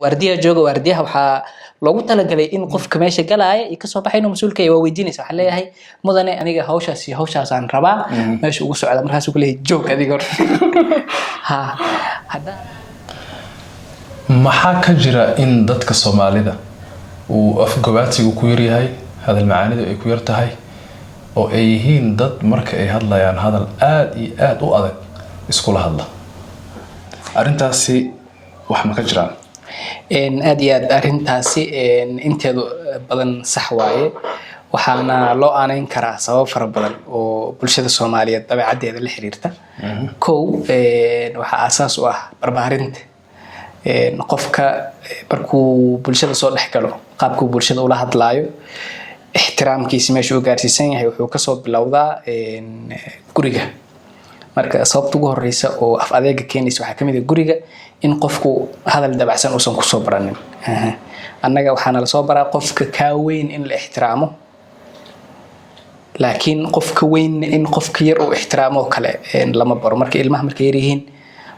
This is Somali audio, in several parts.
waardiyaha jooga waardiyaha waxaa loogu talagalay in qofka meesha galaya iyo kasoo baxay inuu mas-uulka waa weydiinaysa waxaa leeyahay mudane aniga hawshaas iyo hawshaasaan rabaa meesha ugu socda markaasuu ku leeyahay joog adiga hor maxaa ka jira in dadka Soomaalida uu afgobaadsigu ku yar yahay hadal macaanidu ay ku yar tahay oo ay yihiin dad marka ay hadlayaan hadal aad iyo aad u adag isku la hadla arintaasi wax ma ka jiraan aad iyo aad arintaasi inteedu badan sax waaye waxaana loo aaneyn karaa sabab fara badan oo bulshada Soomaaliyeed dabeecadeeda la xiriirta kow waxa asaas u ah barbaarinta qofka markuu bulshada soo dhex galo qaabku bulshada ula hadlaayo ixtiraamkiisa meesha uu gaarsiisan yahay wuxuu ka soo bilowdaa guriga marka sababta ugu horeysa oo af adeega keenaysa waxa kamid ah guriga in qofku hadal dabacsan uusan ku soo baranin annaga waxaana la soo baraa qofka ka weyn in la ixtiraamo laakiin qofka weyn in qofka yar uu ixtiraamo kale lama baro marka ilmaha markay yar yihiin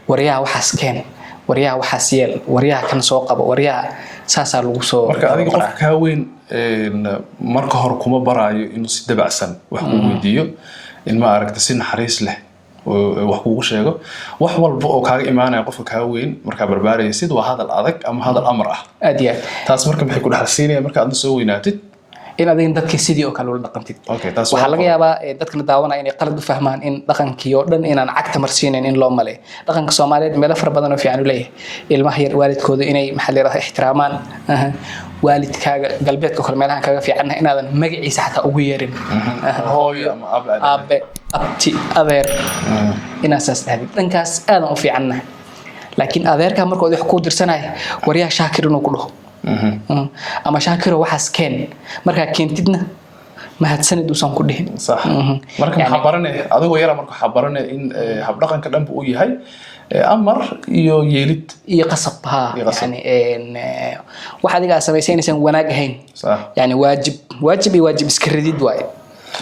waryaha waxaas keen waryaha waxaas yeel waryaha kan soo qabo waryaha saasa lagu soo marka adiga qofka ka weyn marka hor kuma baraayo inuu si dabacsan wax ku weydiiyo in ma aragta si naxariis leh wax kugu sheego wax walba oo kaaga iimaanaya qofka ka weyn marka barbaarayay sidoo hadal adag ama hadal amar ah aadiya taas marka maxay ku dhaxalsiinayaan marka aad soo weynaatid in adin dadka sidii oo kale ula dhaqantid waxa laga yaabaa dadkana daawanaya inay qalad u fahmaan in dhaqankii oo dhan inaan cagta marsiinayn in loo malay dhaqanka Soomaaliyeed meel far badan oo fiican u leeyahay ilmaha yar waalidkooda inay maxalli ixtiraamaan waalidkaaga galbeedka kale meelaha kaga fiican inaadan magaciisa xataa ugu yeerin hooyo ama aabe abti adeer inaasas dhahdid dhankaas aadan u fiicanna laakiin adeerka markuu wax ku dirsanaya waryaha shaakir inuu ku dhaho ama shaakiro waxaas keen marka keentidna mahadsanid uusan ku dhihin صح marka waxa baranay adigu yara marka waxa baranay in hab dhaqanka dhanba uu yahay amar iyo yeelid iyo qasab yani waxa adiga sameeyaysan wanaag ahayn صح yani waajib iska ridid waay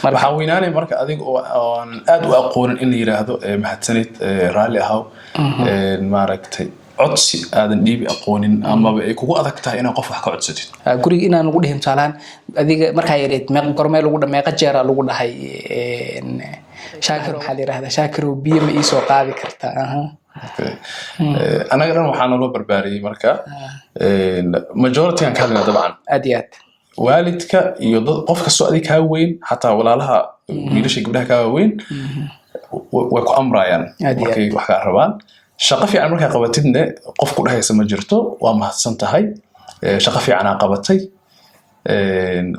waxa weynaanay marka adiga oo aad u aqoonin in la yiraahdo mahadsanid raali ahaw maaragtay codsi aadan dhiibi aqoonin ama ay kugu adag tahay inaad qof wax ka codsatid guriga inaan ugu dhihin saalaan adiga marka yareed gormeel ugu dhameeqa jeera lagu dhahay shaakir waxa la yiraahdaa shaakir biyo ma ii soo qaadi kartaa anaga dhan waxaan loo barbaariyay marka majority aan ka hadlay dabcan aad iyo aad waalidka iyo qofka soo adiga ka weyn hatta walaalaha wiilasha gabdhaha ka weyn way ku amrayaan markay wax ka rabaan shaqo fiican marka qabatidna qof ku dhahaysa ma jirto waa mahadsan tahay shaqo fiican aan qabatay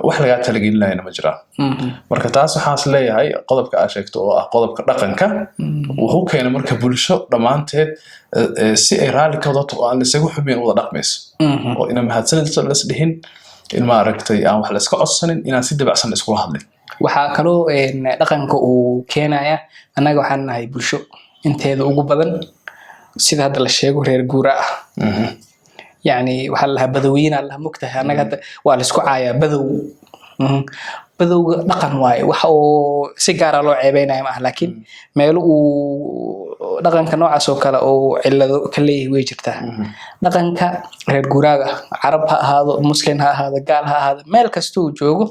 wax laga talagelinayna ma jiraan marka taas waxaan isleeyahay qodobka aad sheegto oo ah qodobka dhaqanka wuxuu keenay marka bulsho dhamaanteed si ay raali ka wadato oo aan la isagu xubin wada dhaqmayso oo ina mahadsanid la isdhihin in ma aragtay aan wax la iska codsanin inaan si dabacsan isku hadlin waxa kaloo dhaqanka uu keenaya anaga waxaan nahay bulsho inteeda ugu badan sida hadda la sheego reer guura ah yani waxa la badawiyina la mugtahay anaga hadda waa la isku caaya badowga dhaqan waaye waxa oo si gaar ah loo ceebeynaayo ma laakiin meel uu dhaqanka noocaas oo kale oo cilado kale way jirtaa dhaqanka reer guuraaga carab ha ahaado muslim ha ahaado gaal ha ahaado meel kasta uu joogo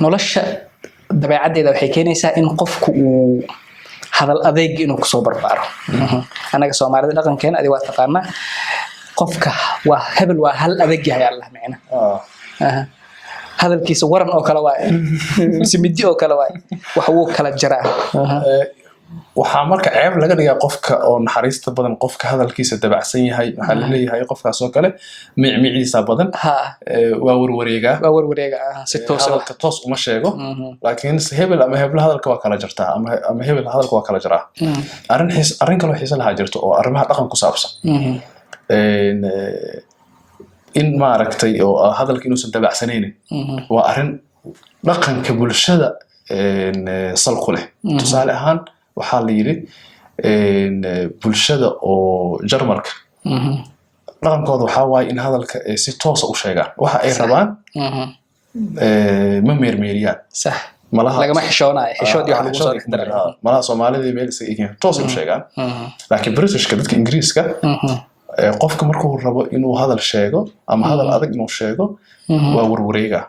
nolosha dabeecadeeda waxay keenaysaa in qofku uu hadal adeeg inuu ku soo barbaaro anaga Soomaalida dhaqankeena adiga waa taqaana qofka waa hebel waa hal adeeg yahay Allah macna hadalkiisa waran oo kala waay simidi oo kala waay wax uu kala jaraa waxa marka ceeb laga dhigaa qofka oo naxariista badan qofka hadalkiisa dabacsan yahay waxa la leeyahay qofkaas oo kale micmiciisa badan waa warwareega si toos uma sheego laakiin hebel ama hebel hadalka waa kala jartaa ama hebel hadalka waa kala jaraa arrin kale xiiso laha jirto oo arrimaha dhaqan ku saabsan in ma aragtay oo hadalka inuu san dabacsanaynin waa arrin dhaqanka bulshada salku leh tusaale ahaan waxaa la yiri bulshada oo Jarmalka dhaqankooda waxa waay in hadalka si toos ah u sheegaan waxa ay rabaan ma meermeeriyaan sax laga ma xishoonaay xishoodii waxa lagu soo dhigtaa malaha Soomaalida meel isaga toos u sheegaan laakiin Britishka dadka Ingiriiska qofka markuu rabo inuu hadal sheego ama hadal adag inuu sheego waa warwareega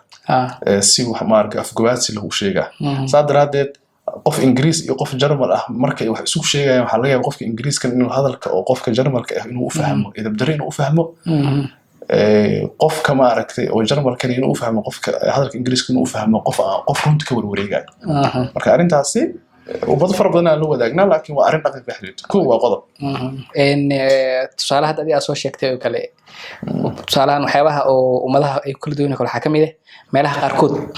si wax maarka afgabaadsi lagu sheegaa saadaradeed qof Ingiriis iyo qof Jarmal ah markay wax isku sheegayaan waxa laga yaabaa qofka Ingiriiska inuu hadalka oo qofka Jarmalka ah inuu u fahmo idab dareen u fahmo qofka ma aragtay oo Jarmalka inuu u fahmo qofka hadalka Ingiriiska inuu u fahmo qof runta ka warwareegay marka arintaasi وبعض فربنا لو وداقنا لكن وأرين نقد بحدود كوا قضب إن تصالح هذا دي أسوأ شيء كتير وكله تصالح نحيوها أو وملها كل دون كل حكم ده ما لها قاركود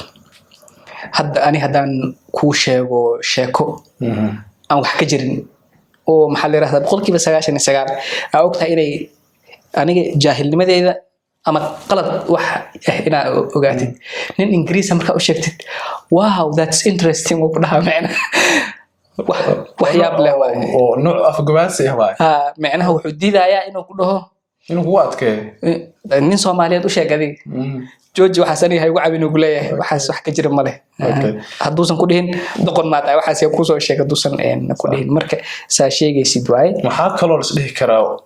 هذا أنا هذا كوشة وشاكو أو حكجرين أو محل راه بقول كيف سجاش السجار أو وقتها إلي أنا جاهل لماذا إذا أما قلت هنا وقعتي نين إنجليز أمريكا وشفتت واو that's interesting وبناها معنا وحياب له ونوع أفقباسي هواي معناها وحدي ذا يا إنه كله إنه قوات كي نين سوماليات وش كذي جوج وحسني هاي وعبين وقليه وحس وح كجر ماله هدوسن كلهن دقن ما تعي وحس يكوسو شيء هدوسن إن كلهن مركب ساشيء جيد واي محاك كلور سليه كرا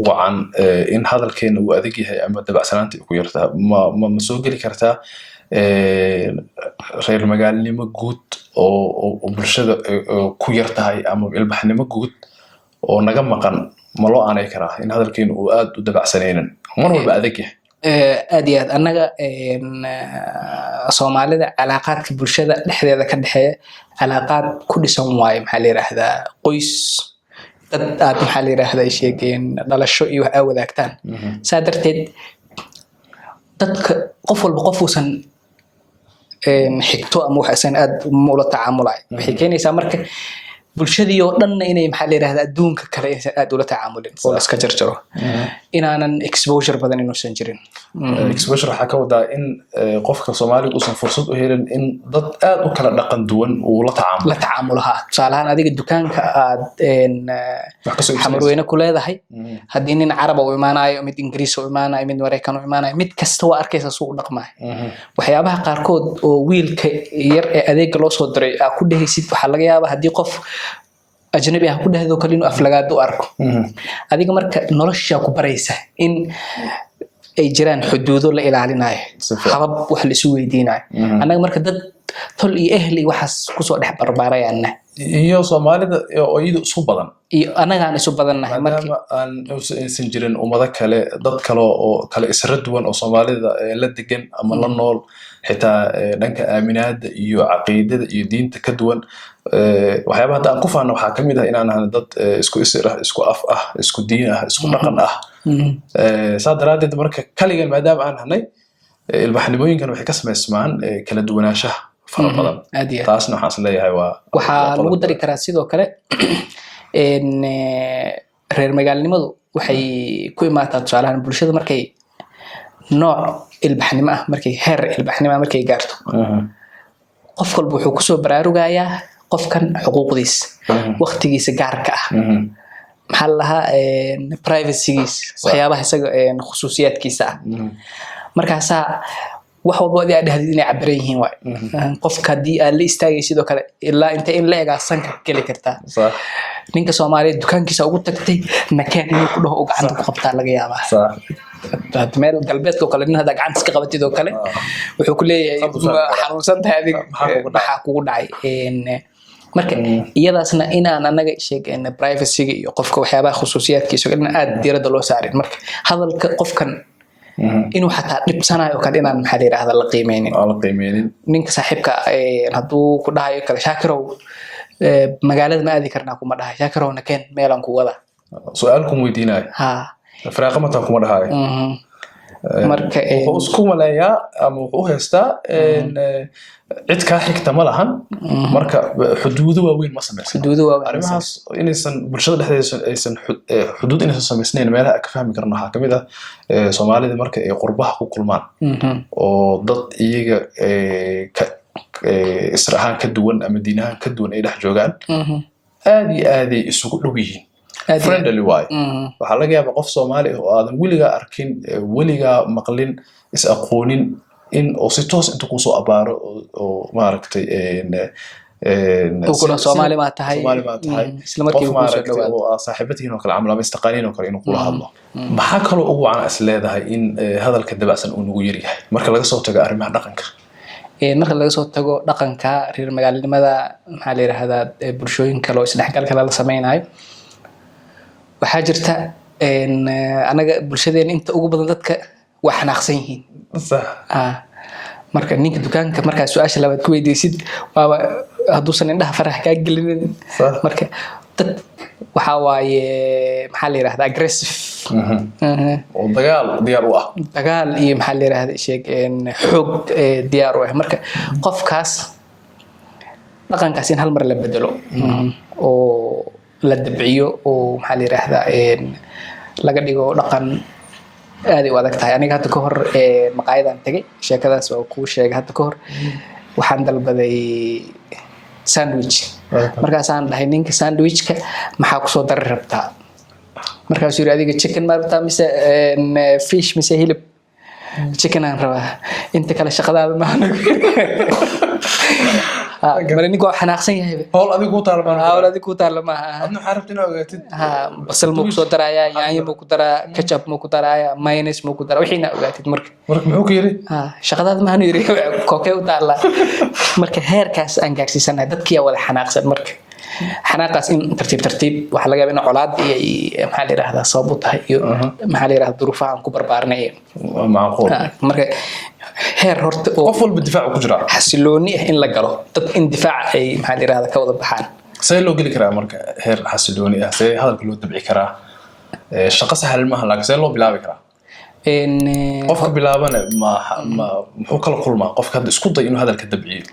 وعن إن هذا الكين وأذكي هاي أما دبع سنتي كويرتها ما مسوق لي كرتها غير المجال لما جود أو برشة كويرتها هاي أما البحر لما جود ونجم مكان ملو أنا كرا إن هذا الكين وأد ودبع سنين مرة بأذكي aad annaga Soomaalida cilaaqaadka bulshada dhexdeeda ka dhaxeeya cilaaqaad ku dhisan waay maxaa la yiraahdaa qoys dad aad maxaa la yiraahdaa sheegeen dhalasho iyo wax wadaagtaan saadarteed dadka qof walba qofuusan xigto ama waxaan aad ula tacaamulay waxay keenaysaa marka bulshadii oo dhan inay maxaa la yiraahdaa adduunka kale aad ula tacaamulin oo iska jarjaro inaanan exposure badan inuusan jirin exposure waxa ka wadaa in qofka Soomaaliga uusan fursad u helin in dad aad u kala dhaqan duwan uu la tacaamulaha salahan adiga dukaanka aad xamarweyne ku leedahay hadii nin Carab oo imaanayo mid Ingiriis oo imaanayo mid Mareykan oo imaanayo mid kasta waa arkaysa suu dhaqmay waxyaabaha qaarkood oo wiilka yar ee adeeg loo soo diray ku dhahaysid waxa laga yaabaa hadii qof أجنبي هكذا هذا كلينه أفلاقات وأركو هذيك مركب نرشة كبريسة إن أي جيران حدوده لا إلى علينا حرب وحل سوي دينا أنا مركب ضد طلي أهلي وحس كسر ده بربارة يعني iyo Soomaalida oo iyadu isu badan anaga aan isu badannahay markii aan isan jirin ummado kale dad kale oo kale isra duwan oo Soomaalida la degan ama la nool xitaa dhanka aaminaada iyo aqeedada iyo diinta ka duwan waxyaabaha aan ku faano waxa kamid ah inaan ahay dad isku isir ah isku af ah isku diin ah isku dhaqan ah saadaradeed marka kaliya maadaama aan hanay ilbaxnimooyinkan waxay ka sameysmaan kala duwanaanshaha farabadan taasna waxaan isleeyahay waxa lagu dari karaa sidoo kale in reer magaalnimadu waxay ku imaataa tusaalahan bulshada markay nooc ilbaxnimo ah markay heer ilbaxnimo markay gaarto qof walba wuxuu ku soo baraarugayaa qofkan xuquuqdiis waqtigiisa gaarka ah maxaa lahaa privacygiis waxyaabaha isaga khusuusiyaadkiisa ah markaasa wax walba ay dhahdid inay cabiran yihiin waay qofka hadii aad la istaagay sidoo kale ilaa inta in la eega sanka gali kartaa ninka Soomaaliyeed dukaankiisa ugu tagtay nakeen inuu ku dhaho gacanta ku qabtaa laga yaabaa dad meel galbeedka kale in hada gacanta iska qabatid oo kale wuxuu ku leeyahay xanuunsan tahay adiga waxa kugu dhacay marka iyadaasna inaan anaga sheegayna privacy-ga iyo qofka waxyaabaha khusuusiyaadkiisa in aad diirada loo saarin marka hadalka qofkan inuu xataa dhibsanayo kale inaan maxaa la yiraahdaa la qiimeeynin ninka saaxiibka haduu ku dhahayo kale Shaakirow magaalada ma aadi karnaa kuma dhahay Shaakirow nakeen meelan ku wada su'aalku weydiinay faraaqo ma taa kuma dhahay marka isku malaya ama wuxuu haystaa cid ka xigta ma lahan marka xuduudo waaweyn ma sameeysan arimahaas inaysan bulshada dhexdeeda aysan xuduud inaysan sameysnayn meelaha ka fahmi karno waxa kamid ah Soomaalida marka ay qurbaha ku kulmaan oo dad iyaga israahan ka duwan ama diinahan ka duwan ay dhex joogaan aad iyo aad ay isugu dhow yihiin friendly way waxa laga yaabaa qof Soomaali oo aadan weliga arkin weliga maqlin is aqoonin in oo si toos inta ku soo abaaro oo maaragtay وكنا Soomaali ma tahay isla markii uu soo dhawaado oo saaxiibadiin oo kale ama istaqaaniin oo kale inuu kula hadlo maxaa kale ugu wacan is leedahay in hadalka dabacsan uu nagu yar yahay marka laga soo tago arrimaha dhaqanka marka laga soo tago dhaqanka reer magaalnimada maxaa la yiraahdaa bulshooyin kale oo isdhexgal kale la sameeynayo waxaa jirta anaga bulshadeena inta ugu badan dadka wax xanaaqsan yihiin sax marka ninka dukaanka marka su'aasha labaad ku weydiisid waaba haduusan indhaha farax ka gelinin marka dad waxa waaye maxaa la yiraahdaa aggressive oo dagaal diyaar u ah dagaal iyo maxaa la yiraahdaa sheeg xoog diyaar u ah marka qofkaas dhaqankaas in hal mar la bedelo oo la dabciyo oo maxaa la yiraahdaa laga dhigo dhaqan aad u adag tahay aniga hadda ka hor maqaayadan tagay sheekadaas oo ku sheegay hadda ka hor waxaan dalbaday sandwich markaas aan dhahay ninka sandwichka maxaa ku soo dari rabtaa markaas yiri adiga chicken ma rabtaa mise fish mise hilib chicken aan rabaa inta kale shaqadaada ma anagu mar ninkoo xanaaqsan yahay howl adigu ku taalma adna xarabta inaad ogaatid basal ma ku soo daraya yaanyo ma ku daraa ketchup ma ku daraya mayonnaise ma ku daraa wixina ogaatid marka muxuu ka yiri shaqadaada ma anu yiri kookay u taala marka heerkaas aan gaarsiisanahay dadkii wada xanaaqsan marka xanaaqaas in tartiib wax laga yaabo in colaad iyo maxaa la yiraahdaa sabab u tahay iyo maxaa la yiraahdaa duruufaha aan ku barbaarnay macquul marka heer horta oo qof walba difaac ku jira xasilooni in la galo dad in difaac ay maxaa la yiraahdaa ka wada baxaan say loo geli karaa marka heer xasilooni say hadalka loo dabci karaa shaqo sahal maaha laakiin say loo bilaabi karaa qofka bilaabana muxuu kala kulmaa qofka hadda isku day inuu hadalka dabciyo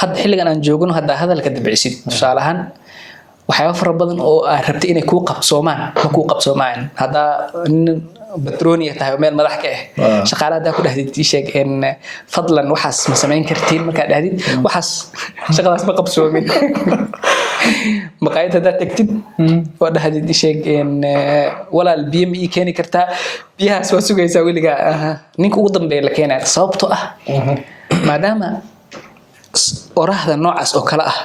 hadda xilligan aan joogno hadda hadalka dabcisid tusaalahan waxyaabo fara badan oo aad rabtay inay ku qabsoomaan ma ku qabsoomaan hadda batrooniya tahay meel madax ka ah shaqaalada ku dhahdid sheeg in fadlan waxaas ma sameyn kartiin marka dhahdid waxaas shaqadaas ma qabsoomin maqaayada da tagtid oo dhahdid sheeg in walaal biyo ma ii keeni kartaa biyahaas waa sugaysaa weliga ninka ugu dambeeya la keenay sababtoo ah maadaama oraahda noocaas oo kala ah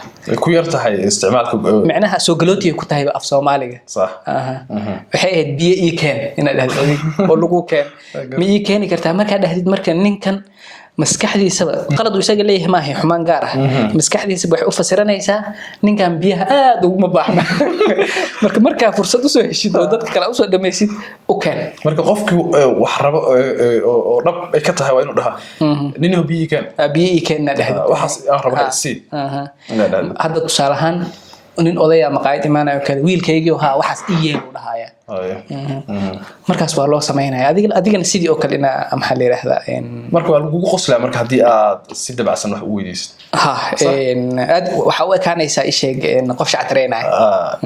ku yar tahay isticmaalka macnaha soo galootiga ku tahay af Soomaaliga sax waxay ahayd biyo ii keen inaad dhahdid oo lagu keen ma ii keeni kartaa marka dhahdid marka ninkan maskaxdiisa qalad uu isaga leeyahay ma ahay xumaan gaar ah maskaxdiisa waxay u fasiranaysaa ninkan biyaha aad ugu baahna marka fursad u soo heshid oo dadka kale u soo dhameeysid u keen marka qofkii wax rabo oo dhab ay ka tahay waa inuu dhaha ninoo biyo keen dhahdid waxaas aan rabo si hadda tusaalahan nin odaya maqaayad imaanayo kale wiilkaygii waxaas iyeen u dhahaaya markaas waa loo sameynaya adigana sidii oo kale ina maxaa la yiraahdaa marka waa lagu qoslaa marka hadii aad si dabacsan wax u weydiisid aad waxa u ekaanaysaa isheeg qof shactareenay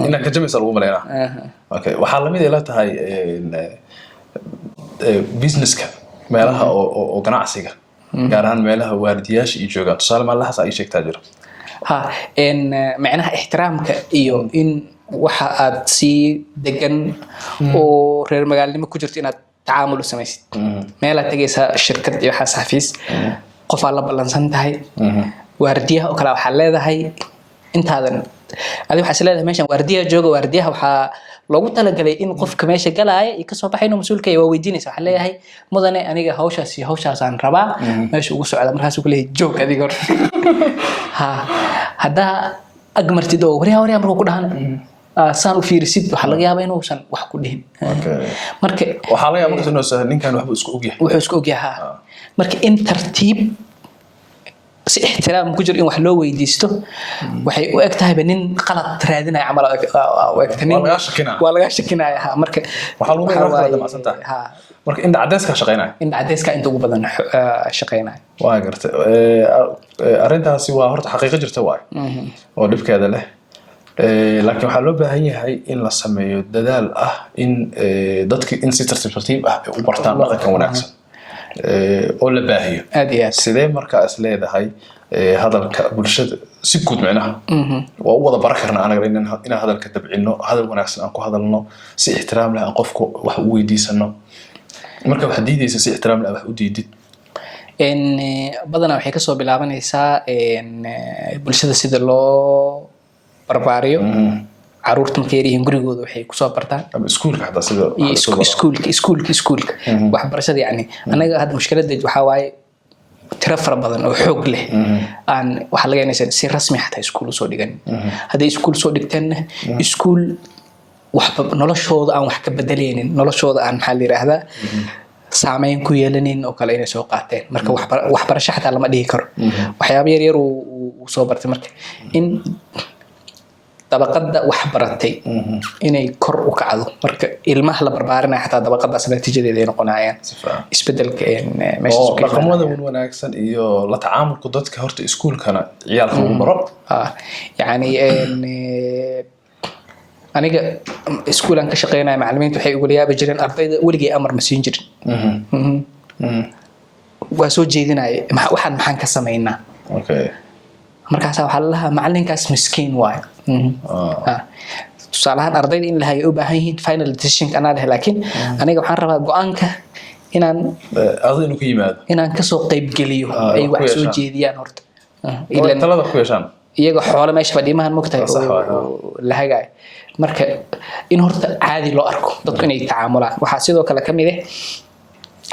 ina ka jamaysa lagu maleynaa okay waxa la mid ila tahay businesska meelaha oo ganacsiga gaar ahaan meelaha waardiyaasha iyo joogaan tusaale malahaas ay sheegtaa jira macnaha ixtiraamka iyo in waxa aad si degan oo reer magaalnimo ku jirto inaad tacaamul samaysid meel aad tagaysaa shirkad iyo waxa xafiis qof aad la balansan tahay waardiyaha oo kala waxa leedahay intaadan adiga waxa leedahay meeshan waardiyaha jooga waardiyaha waxa loogu talagalay in qofka meesha galaya iyo ka soo baxay inuu mas'uulka yahay waa weydiinaysa waxa leeyahay mudane aniga hawshaas aan rabaa meesha ugu socda markaas uu leeyahay joog adiga hadda agmartid oo wariya markuu ku dhahan saan u fiirisid waxa laga yaabaa inuusan wax ku dhihin marka waxa laga yaabaa inuu ninkan waxba isku ogyahay marka in tartiib si ixtiraam ku jir in wax loo weydiisto waxay u eg tahay nin qalad raadinaya amal oo egtanin waa laga shakinaya marka waxa lagu leeyahay damacsantahay marka inta cadeyska shaqeynay inta ugu badan shaqeynay waa gartay arintaasi waa horta xaqiiqo jirta waay oo dhibkeeda leh laakiin waxa loo baahan yahay in la sameeyo dadaal ah in dadka in si tartiib ah u bartaan dhaqanka wanaagsan oo la baahiyo sidee markaas leedahay hadalka bulshada si guud macnaha waa u wada barakarna anaga in hadalka dabcino hadal wanaagsan aan ku hadalno si ixtiraam leh aan qofku wax u weydiisano marka wax diidaysa si ixtiraam leh wax u diidid badanaa waxay kasoo bilaabanaysaa bulshada sida loo barbaariyo caruurta markay yaryihiin gurigooda waxay kusoo bartaan ama iskuulka xataa sida iskuulka waxbarashada yani anaga hadda mushkiladda waxaa waaye tiro fara badan oo xoog leh aan waxaa laga inaysan si rasmi xataa iskuul usoo dhigan hadday iskuul soo dhigteenna iskuul waxba noloshooda aan wax ka bedelaynin noloshooda aan maxaa la yiraahdaa saameyn ku yeelanin oo kale inay soo qaateen marka waxbarasho xataa lama dhihi karo waxyaabo yar yar uu soo bartay marka in dabaqada wax baratay inay kor u kacdo marka ilmaha la barbaarinaya xataa dabaqadaas natiijadeeda ay noqonayaan isbedelka meesha dhaqamada wanaagsan iyo la tacaamulka dadka horta iskuulkana ciyaalka ugu baro yani aniga iskuulan ka shaqeynaya macallimiintu waxay ugu yaabi jireen ardayda weligay amar ma siin jirin waa soo jeedinaya maxaan ka sameynaa markaas waxaa lalahaa macallinkaas miskiin waayo tusaalahaan ardayda in lahay u baahan yihiin final decision anaa leh laakiin aniga waxaan rabaa go-aanka inaan kasoo qaybgeliyo ay wax soo jeediyaan horta talada ku yeeshaan iyaga xoolo meesha fadhiimahan mogtahay la hagaay marka in horta caadi loo arko dadku inay tacaamulaan waxaa sidoo kale ka mid ah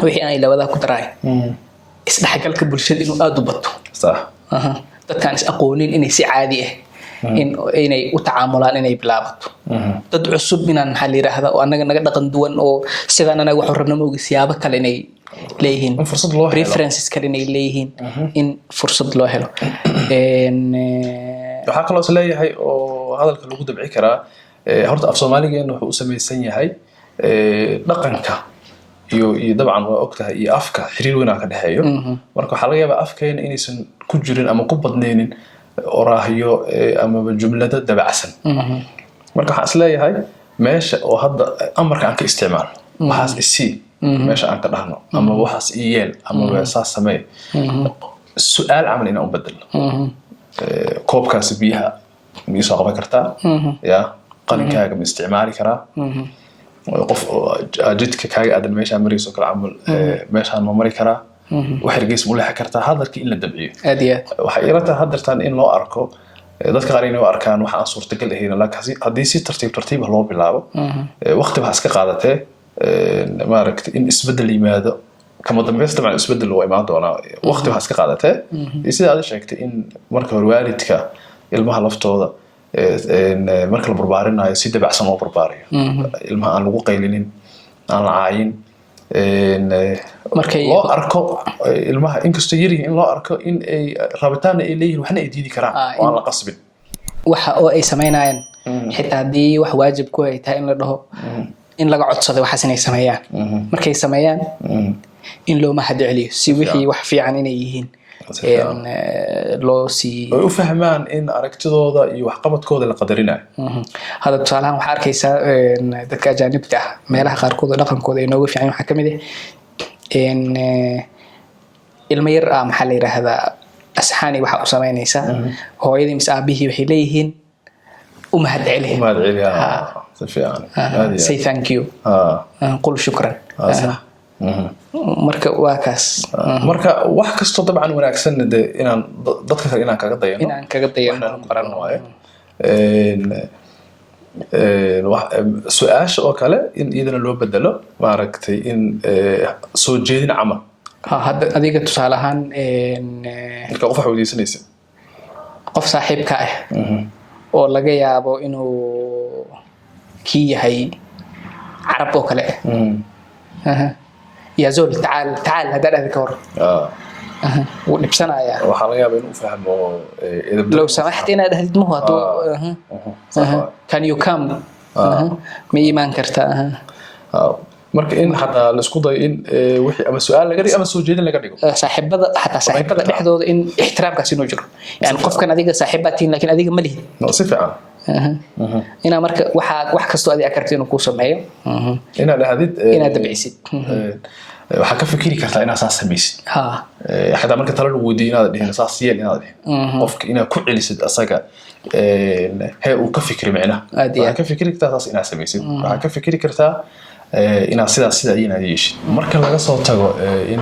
wixii aan ilawadaa ku daraay isdhexgalka bulshada inuu aada u bato dadkaan is aqoonin inay si caadi ah inay u tacaamulaan inay bilaabato dad cusub inaan maxaa la yiraahdaa oo annaga naga dhaqan duwan oo sidaan anaga waxu rabna moogi siyaabo kale inay leeyihiin preferences kale inay leeyihiin in fursad loo helo waxaa kaloo is leeyahay oo hadalka lagu dabci karaa horta af soomaaligeena wuxuu u samaysan yahay dhaqanka iyo dabcan waa ogtahay iyo afka xiriir weyn ka dhaxeeyo marka waxaa laga yaabaa afkeena inaysan ku jirin ama ku badnaynin oraahyo ama jumlada dabacsan marka waxaan is leeyahay meesha oo hadda amarka aan ka isticmaalo waxaas isii meesha aan ka dhahno ama waxaas ii yeel ama saas samee su-aal camal inaan u bedelno koobkaasi biyaha ma isoo qaban kartaa ya qalinkaaga ma isticmaali karaa qof jidka kaaga aadan meeshaan marayso kala camal meeshaan ma mari karaa wax ergeys ma leexi kartaa hadalkii in la dabciyo waxay ila tahay haddartaan in loo arko dadka qaar inay u arkaan wax aan suurtagal ahayn laakiin haddii si tartiib loo bilaabo waqti baa iska qaadatee maaragtay in isbedel yimaado kama dambaysta dabcan isbedel waa imaan doonaa waqti baa iska qaadatee sida aad sheegtay in marka hore waalidka ilmaha laftooda marka la barbaarinayo si dabacsan loo barbaariyo ilmaha aan lagu qaylinin aan la caayin loo arko ilmaha inkastoo yaryihiin in loo arko in ay rabitaanna ay leeyihiin waxna ay diidi karaan oo aan la qasbin waxa oo ay samaynayaan xitaa haddii wax waajib ku ay tahay in la dhaho in laga codsado waxaas inay sameeyaan markay sameeyaan in loo mahad celiyo si wixii wax fiican inay yihiin loo sii u fahmaan in aragtidooda iyo waxqabadkooda la qadarinayo hadda tusaalahaan waxaa arkaysaa dadka ajaanibta ah meelaha qaarkood oo dhaqankooda ay nooga fiican waxaa ka mid ah ilmo yar ah maxaa la yiraahdaa asxaani waxaa u samaynaysaa hooyadii mise aabihii waxay leeyihiin u mahad celi si fiican say thank you qul shukran marka waa kaas marka wax kasto dabcan wanaagsan de inaan dadka kale inaan kaga dayano baran waayo su-aasha oo kale in iyadana loo bedelo maaragtay in soo jeedin camal hadda adiga tusaale ahaan marka qof wax weydiisanaysa qof saaxiibka ah oo laga yaabo inuu kii yahay carab oo kale يا زول تعال هذا هذا كور ونبسنا يا وحاليا بينو فهموا لو سمحت انا هذه مو كان يو كام مي ما انكرتا marka in xataa la isku dayo in wixii ama su'aal laga dhigo ama soo jeedin laga dhigo saaxiibada dhexdooda in ixtiraamkaasi inuu jiro yani qofkan adiga saaxiibatiin laakiin adiga ma lihin si fiican ina marka wax kasto adiga karti inuu ku sameeyo ina dhahdid ina dabcisid waxa ka fikiri kartaa ina saas samaysid xataa marka talo lagu weydiin inaad dhihin saas yeel inaad dhihin qofka ina ku celisid asaga uu ka fikri macna waxa ka fikiri kartaa saas ina samaysid waxa ka fikiri kartaa inaad sidaas inaad yeeshid marka laga soo tago in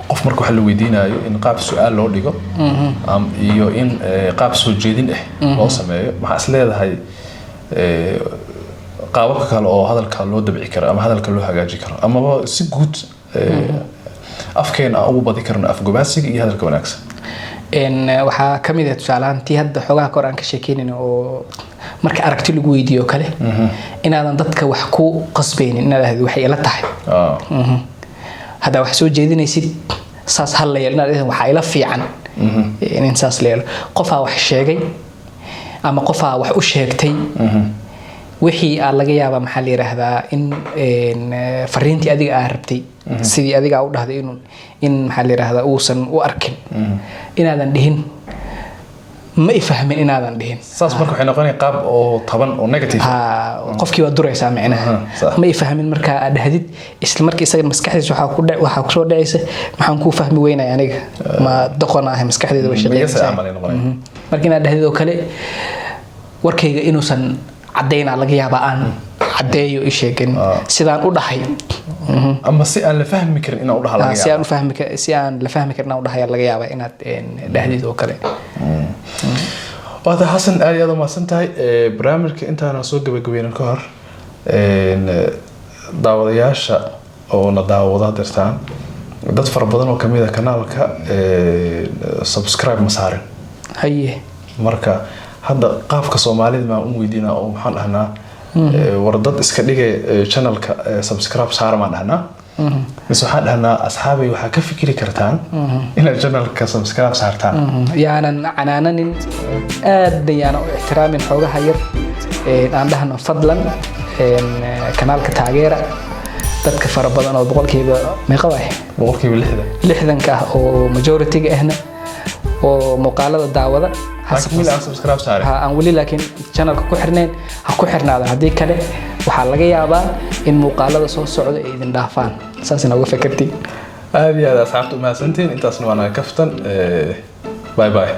qof marka waxa la weydiinayo in qaab su'aal loo dhigo iyo in qaab soo jeedin loo sameeyo maxaa is leedahay qaababka kale oo hadalka loo dabci karo ama hadalka loo hagaaji karo ama si guud afkeena ugu badi karno afgobaasiga iyo hadalka wanaagsan waxaa kamid ah tusaalaantii hadda xogaha kor aan ka sheekeynayno oo marka aragti lagu weydiiyo kale inaadan dadka wax ku qasbaynin inaad ahdo waxay ila tahay hada wax soo jeedinaysid saas hal la yeelna waxa ila fiican in saas leelo qofa wax sheegay ama qofa wax u sheegtay wixii aan laga yaabaa maxaa la yiraahdaa in fariintii adiga aad rabtay sidii adiga u dhahday in maxaa la yiraahdaa uusan u arkin inaadan dhihin ma ifahmin inaadan dhihin saas marka waxay noqonay qaab oo taban oo negative qofkii waa duraysaa macnaha ma ifahmin marka aad dhahdid isla markii isaga maskaxdiisa waxa ku soo dhacaysa maxaan ku fahmi weynaa aniga ma doqonahay maskaxdeeda way shaqeynaysaa marka inaad dhahdid oo kale warkayga inuusan cadeyna laga yaabaa aan cadeeyo isheegin sidaan u dhahay ama si aan la fahmi karin inaan u dhahay laga yaabaa si aan la fahmi karin inaan u dhahay laga yaabaa inaad dhahdid oo kale wada Xasan aad ma santahay barnaamijka intaan soo gabagabeeyay ka hor daawadayaasha oo na daawada dirtaan dad fara badan oo kamid ah kanaalka subscribe ma saarin haye marka hadda qaabka Soomaalida ma u weydiinaa oo maxaan dhahnaa war dad iska dhigay channelka subscribe saar ma dhahnaa بس waxaan dhahnaa asxaabay waxa ka fikiri kartaan inaad channelka subscribe saartaan yaanan canaananin aad ayaan u ixtiraamin xogaha yar aan dhahno fadlan kanaalka taageera dadka fara badan oo boqolkiiba meeqa waay boqolkiiba 60 ka oo majority ahna oo muuqaalada daawada hasmila subscribe saar aan wali laakiin channelka ku xirneen ha ku xirnaada hadii kale waxa laga yaabaa in muuqaalada soo socdo ay idin dhaafaan saasina uga fikirtiin aad iyo aad asxaabtu ma santiin intaasna waana kaftan bye bye